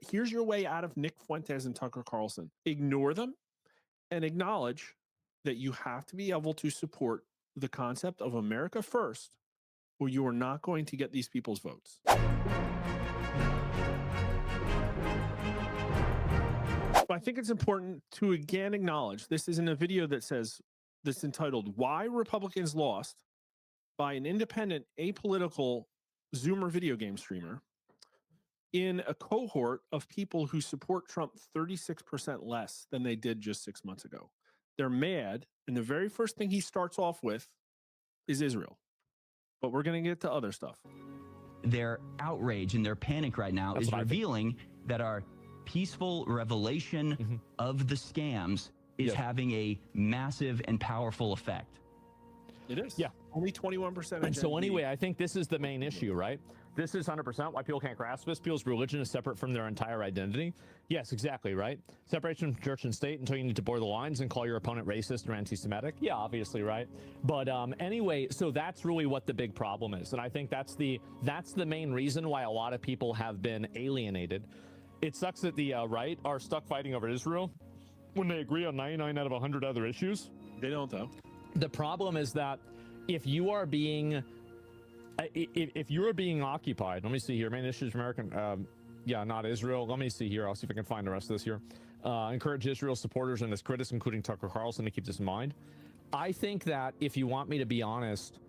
Here's your way out of Nick Fuentes and Tucker Carlson. Ignore them and acknowledge that you have to be able to support the concept of America first, or you are not going to get these people's votes. I think it's important to again acknowledge this is in a video that's entitled "Why Republicans Lost" by an independent, apolitical Zoomer video game streamer in a cohort of people who support Trump 36% less than they did just 6 months ago. They're mad, and the very first thing he starts off with is Israel. But we're going to get to other stuff. Their outrage and their panic right now is revealing that our peaceful revelation of the scams is having a massive and powerful effect. It is. Yeah. Only 21%. And so anyway, I think this is the main issue, right? This is 100% why people can't grasp this. People's religion is separate from their entire identity. Yes, exactly, right? Separation from church and state until you need to blur the lines and call your opponent racist or anti-Semitic. Yeah, obviously, right? But anyway, so that's really what the big problem is. And I think that's the main reason why a lot of people have been alienated. It sucks that the right are stuck fighting over Israel when they agree on 99 out of 100 other issues. They don't, though. The problem is that if you are being occupied, let me see here, main issues American, yeah, not Israel. Let me see here. I'll see if I can find the rest of this here. Encourage Israel supporters and its critics, including Tucker Carlson, to keep this in mind. I think that if you want me to be honest,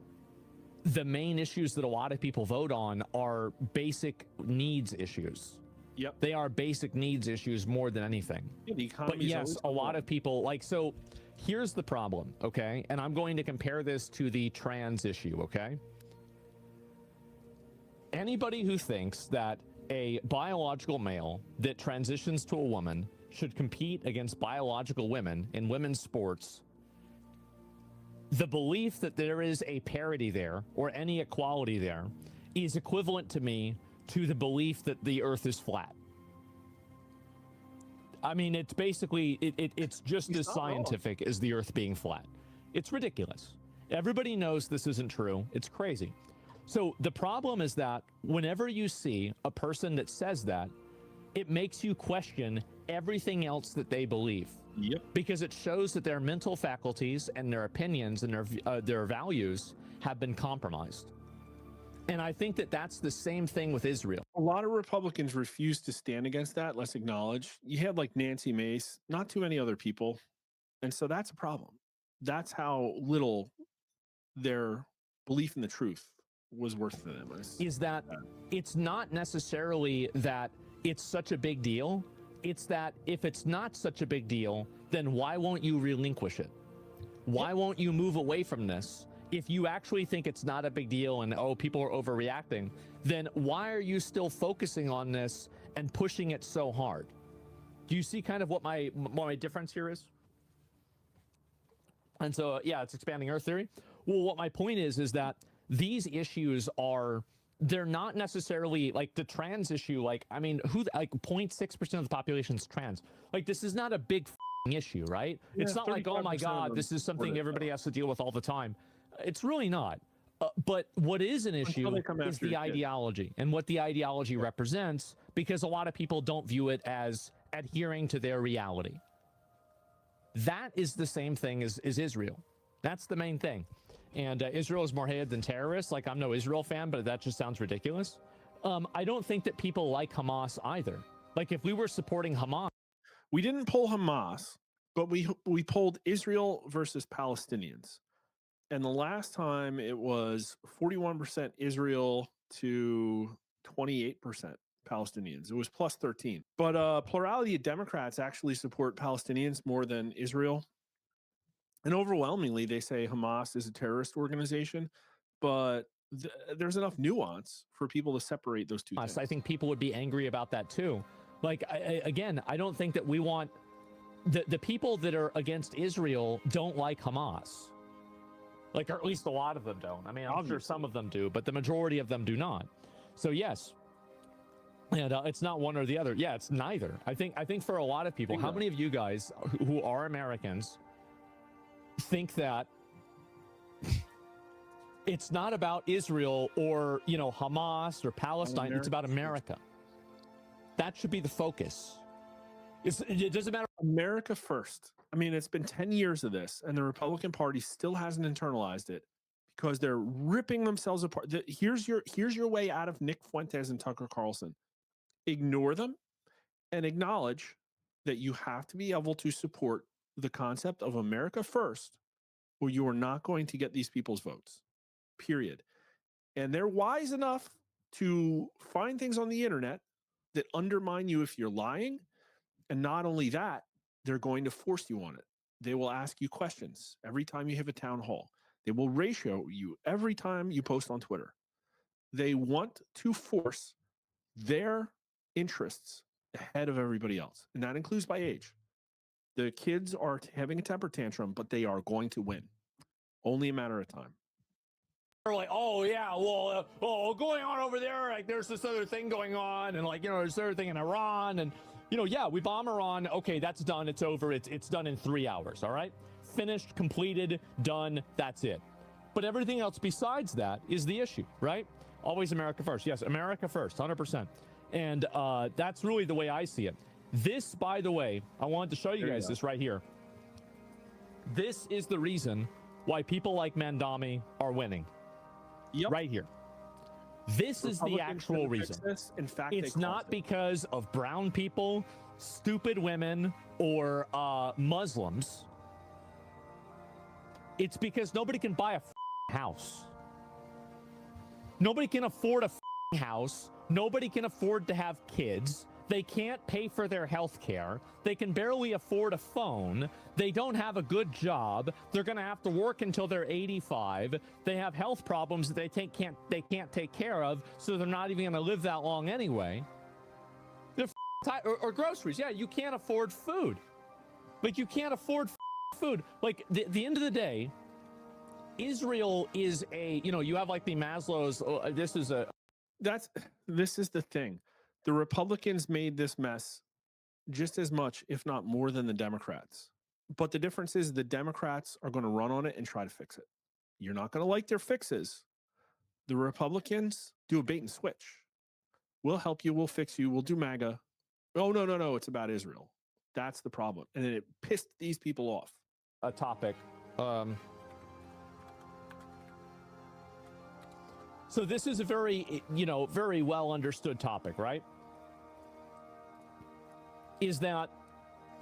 the main issues that a lot of people vote on are basic needs issues. Yep. They are basic needs issues more than anything. Yeah, the economy. But yes, a lot of people like, so here's the problem, okay? And I'm going to compare this to the trans issue, okay? Anybody who thinks that a biological male that transitions to a woman should compete against biological women in women's sports, the belief that there is a parity there or any equality there is equivalent to me to the belief that the earth is flat. I mean, it's basically, it's just as scientific as the earth being flat. It's ridiculous. Everybody knows this isn't true. It's crazy. So the problem is that whenever you see a person that says that, it makes you question everything else that they believe. Yep. Because it shows that their mental faculties and their opinions and their values have been compromised. And I think that that's the same thing with Israel. A lot of Republicans refuse to stand against that. Let's acknowledge. You had like Nancy Mace, not too many other people. And so that's a problem. That's how little their belief in the truth was worth to them. Is that it's not necessarily that it's such a big deal. It's that if it's not such a big deal, then why won't you relinquish it? Why won't you move away from this? If you actually think it's not a big deal and, oh, people are overreacting, then why are you still focusing on this and pushing it so hard? Do you see kind of what my difference here is? And so, yeah, it's expanding Earth theory. Well, what my point is that these issues are, they're not necessarily like the trans issue. Like, I mean, like 0.6% of the population is trans. Like, this is not a big issue, right? Yeah, it's not like, oh my God, this is something everybody has to deal with all the time. It's really not. But what is an issue is the ideology and what the ideology represents, because a lot of people don't view it as adhering to their reality. That is the same thing as Israel. That's the main thing. And Israel is more hated than terrorists. Like, I'm no Israel fan, but that just sounds ridiculous. I don't think that people like Hamas either. Like, if we were supporting Hamas. We didn't poll Hamas, but we polled Israel versus Palestinians. And the last time it was 41% Israel to 28% Palestinians. It was plus 13. But plurality of Democrats actually support Palestinians more than Israel. And overwhelmingly, they say Hamas is a terrorist organization. But there's enough nuance for people to separate those two things. I think people would be angry about that too. Like, again, I don't think that we want... The people that are against Israel don't like Hamas. Like, or at least a lot of them don't. I mean, I'm sure some of them do, but the majority of them do not. So yes, and it's not one or the other. Yeah, it's neither. I think for a lot of people, how many of you guys who are Americans think that it's not about Israel or, you know, Hamas or Palestine? It's about America. That should be the focus. It doesn't matter. America first. I mean, it's been 10 years of this, and the Republican Party still hasn't internalized it because they're ripping themselves apart. Here's your way out of Nick Fuentes and Tucker Carlson. Ignore them and acknowledge that you have to be able to support the concept of America first, or you are not going to get these people's votes, period. And they're wise enough to find things on the internet that undermine you if you're lying. And not only that, they're going to force you on it. They will ask you questions every time you have a town hall. They will ratio you every time you post on Twitter. They want to force their interests ahead of everybody else. And that includes by age. The kids are having a temper tantrum, but they are going to win. Only a matter of time. They're like, oh yeah, well, going on over there, like there's this other thing going on, and like, you know, there's this other thing in Iran, and you know, yeah, we bomb Iran. Okay, that's done. It's over. It's done in 3 hours. All right, finished, completed, done. That's it. But everything else besides that is the issue, right? Always America first. Yes, America first, 100%. And that's really the way I see it. This, by the way, I wanted to show you guys this right here. This is the reason why people like Mandami are winning. Yep. Right here. This is the actual reason. In fact, it's not because of brown people, stupid women, or Muslims. It's because nobody can buy a house. Nobody can afford a house. Nobody can afford to have kids. They can't pay for their health care. They can barely afford a phone. They don't have a good job. They're going to have to work until they're 85. They have health problems that they can't take care of, so they're not even going to live that long anyway. They're or groceries. Yeah, you can't afford food. Like, you can't afford food. Like, the end of the day, Israel is a, you know, you have like the Maslow's, this is the thing. The Republicans made this mess just as much, if not more, than the Democrats. But the difference is the Democrats are going to run on it and try to fix it. You're not going to like their fixes. The Republicans do a bait and switch. We'll help you. We'll fix you. We'll do MAGA. Oh, no. It's about Israel. That's the problem. And it pissed these people off. A topic. So this is a very, very well understood topic, right? Is that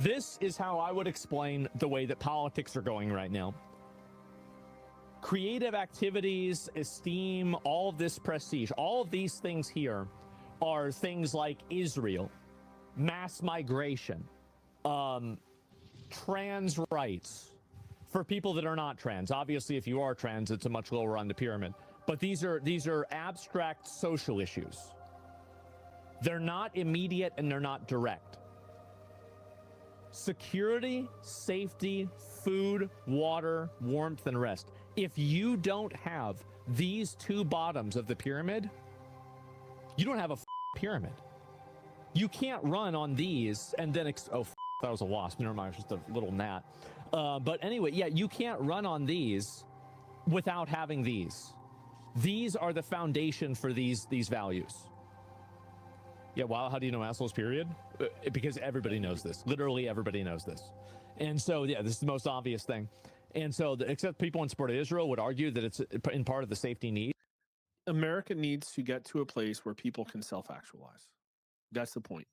this is how I would explain the way that politics are going right now. Creative activities, esteem, all of this prestige, all of these things here are things like Israel, mass migration, trans rights for people that are not trans. Obviously, if you are trans, it's a much lower on the pyramid. But these are abstract social issues. They're not immediate and they're not direct. Security, safety, food, water, warmth, and rest. If you don't have these two bottoms of the pyramid, you don't have a pyramid. You can't run on these and then that was a wasp. Never mind, it's just a little gnat. But anyway, yeah, you can't run on these without having these. These are the foundation for these values. Yeah, wow, how do you know Maslow's period? Because everybody knows this. Literally everybody knows this. And so, yeah, this is the most obvious thing. And so, except people in support of Israel would argue that it's in part of the safety need. America needs to get to a place where people can self-actualize. That's the point.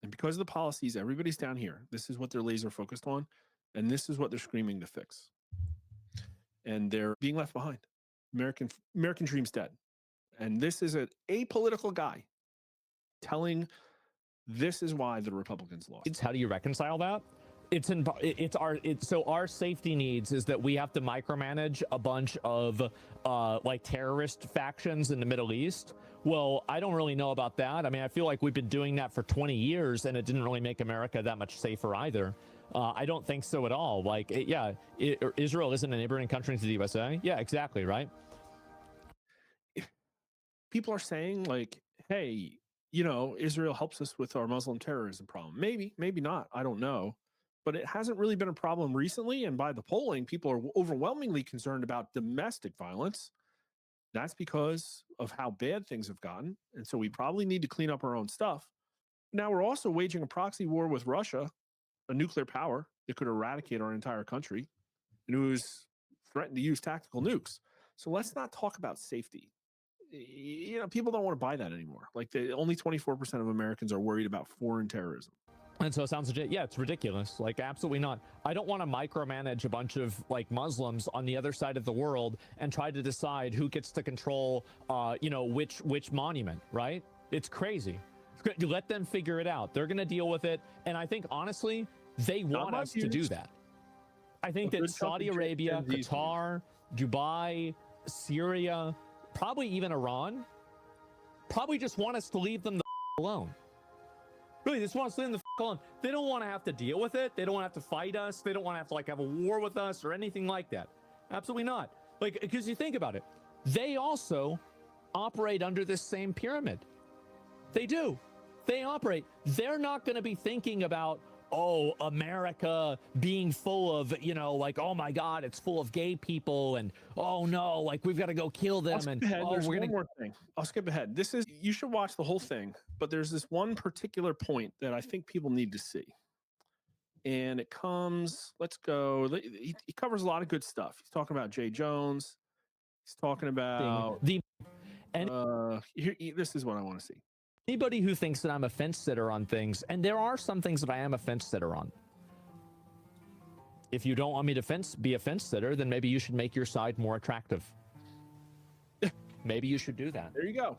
And because of the policies, everybody's down here. This is what they're laser focused on. And this is what they're screaming to fix. And they're being left behind. American dream's dead. And this is an apolitical guy telling this is why the Republicans lost. How do you reconcile that? So our safety needs is that we have to micromanage a bunch of like terrorist factions in the Middle East. Well, I don't really know about that. I mean, I feel like we've been doing that for 20 years and it didn't really make America that much safer either. I don't think so at all. Like, Israel isn't a neighboring country to the USA. Yeah, exactly, right? People are saying, like, hey, Israel helps us with our Muslim terrorism problem. Maybe not. I don't know. But it hasn't really been a problem recently. And by the polling, people are overwhelmingly concerned about domestic violence. That's because of how bad things have gotten. And so we probably need to clean up our own stuff. Now we're also waging a proxy war with Russia, a nuclear power that could eradicate our entire country, and who's threatened to use tactical nukes. So let's not talk about safety. You know, people don't want to buy that anymore. Like, only 24% of Americans are worried about foreign terrorism. And so it sounds legit. Yeah, it's ridiculous. Like, absolutely not. I don't want to micromanage a bunch of like Muslims on the other side of the world and try to decide who gets to control, you know, which monument, right? It's crazy. You let them figure it out. They're going to deal with it. And I think, honestly, they want us to do that. I think that Saudi Arabia, Qatar, Dubai, Syria, probably even Iran, probably just want us to leave them the alone. Really, they just want us to leave them the alone. They don't want to have to deal with it. They don't want to have to fight us. They don't want to have to like have a war with us or anything like that. Absolutely not. Like, because you think about it, they also operate under this same pyramid. They do. They operate. They're not going to be thinking about, oh, America being full of, you know, like, oh my God, it's full of gay people, and oh no, like we've got to go kill them. And oh, there's one more thing. I'll skip ahead. This is, you should watch the whole thing, but there's this one particular point that I think people need to see. And it comes, let's go. He covers a lot of good stuff. He's talking about Jay Jones. He's talking about this is what I want to see. Anybody who thinks that I'm a fence sitter on things, and there are some things that I am a fence sitter on. If you don't want me to be a fence sitter, then maybe you should make your side more attractive. Maybe you should do that. There you go.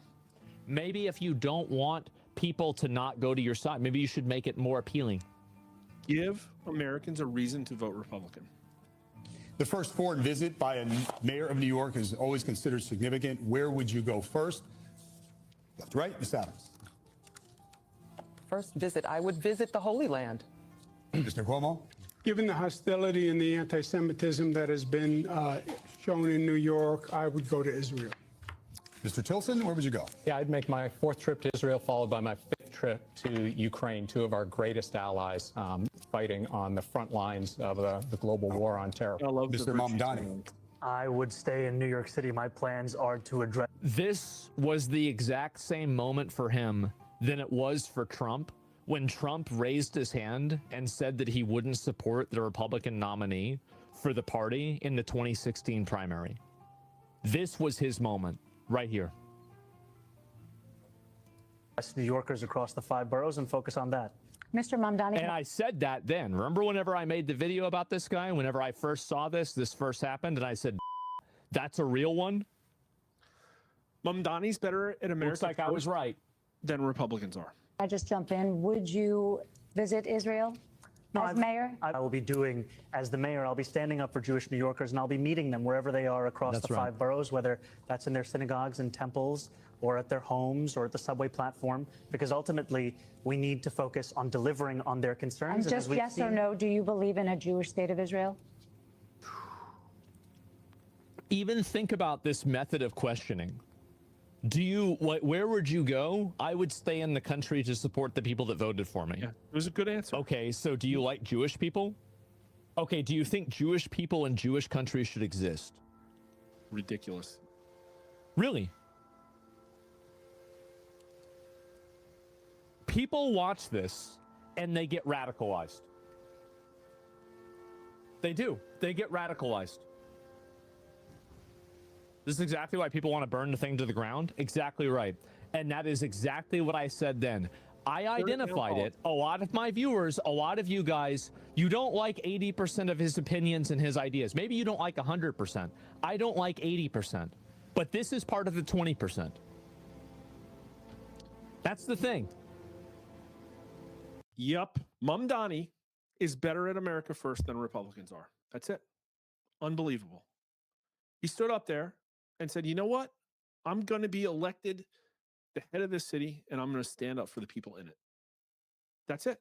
Maybe if you don't want people to not go to your side, maybe you should make it more appealing. Give Americans a reason to vote Republican. The first foreign visit by a mayor of New York is always considered significant. Where would you go first? Left to right, Ms. Adams. First visit, I would visit the Holy Land. Mr. Cuomo. Given the hostility and the anti-Semitism that has been shown in New York, I would go to Israel. Mr. Tilson, where would you go? Yeah, I'd make my 4th trip to Israel, followed by my 5th trip to Ukraine, 2 of our greatest allies fighting on the front lines of the global war on terror. Mr. Mamdani. I would stay in New York City. My plans are to address. This was the exact same moment for him than it was for Trump when Trump raised his hand and said that he wouldn't support the Republican nominee for the party in the 2016 primary. This was his moment right here. New Yorkers across the 5 boroughs and focus on that. Mr. Mamdani. And I said that then. Remember whenever I made the video about this guy, whenever I first saw this first happened, and I said, that's a real one? Mamdani's better at America. Looks like I was right. Than Republicans are. I just jump in. Would you visit Israel as mayor? I will be doing, as the mayor, I'll be standing up for Jewish New Yorkers, and I'll be meeting them wherever they are across the 5 boroughs, whether that's in their synagogues and temples or at their homes or at the subway platform, because ultimately we need to focus on delivering on their concerns. And just yes or no, do you believe in a Jewish state of Israel? Even think about this method of questioning. Where would you go? I would stay in the country to support the people that voted for me. Yeah, it was a good answer. Okay, so do you like Jewish people? Okay, do you think Jewish people in Jewish countries should exist? Ridiculous. Really? People watch this and they get radicalized. They do. They get radicalized. This is exactly why people want to burn the thing to the ground. Exactly right. And that is exactly what I said then. I identified it. A lot of my viewers, a lot of you guys, you don't like 80% of his opinions and his ideas. Maybe you don't like 100%. I don't like 80%. But this is part of the 20%. That's the thing. Yep. Mamdani is better at America First than Republicans are. That's it. Unbelievable. He stood up there and said, you know what? I'm going to be elected the head of this city, and I'm going to stand up for the people in it. That's it.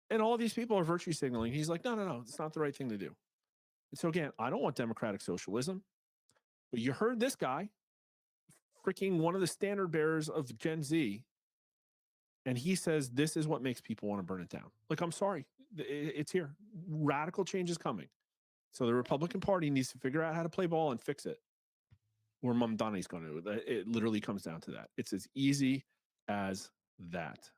And all of these people are virtue signaling. He's like, no, it's not the right thing to do. And so again, I don't want democratic socialism, but you heard this guy, freaking one of the standard bearers of Gen Z, and he says this is what makes people want to burn it down. Like, I'm sorry, it's here. Radical change is coming. So the Republican Party needs to figure out how to play ball and fix it. Where Mamdani's going to. It literally comes down to that. It's as easy as that.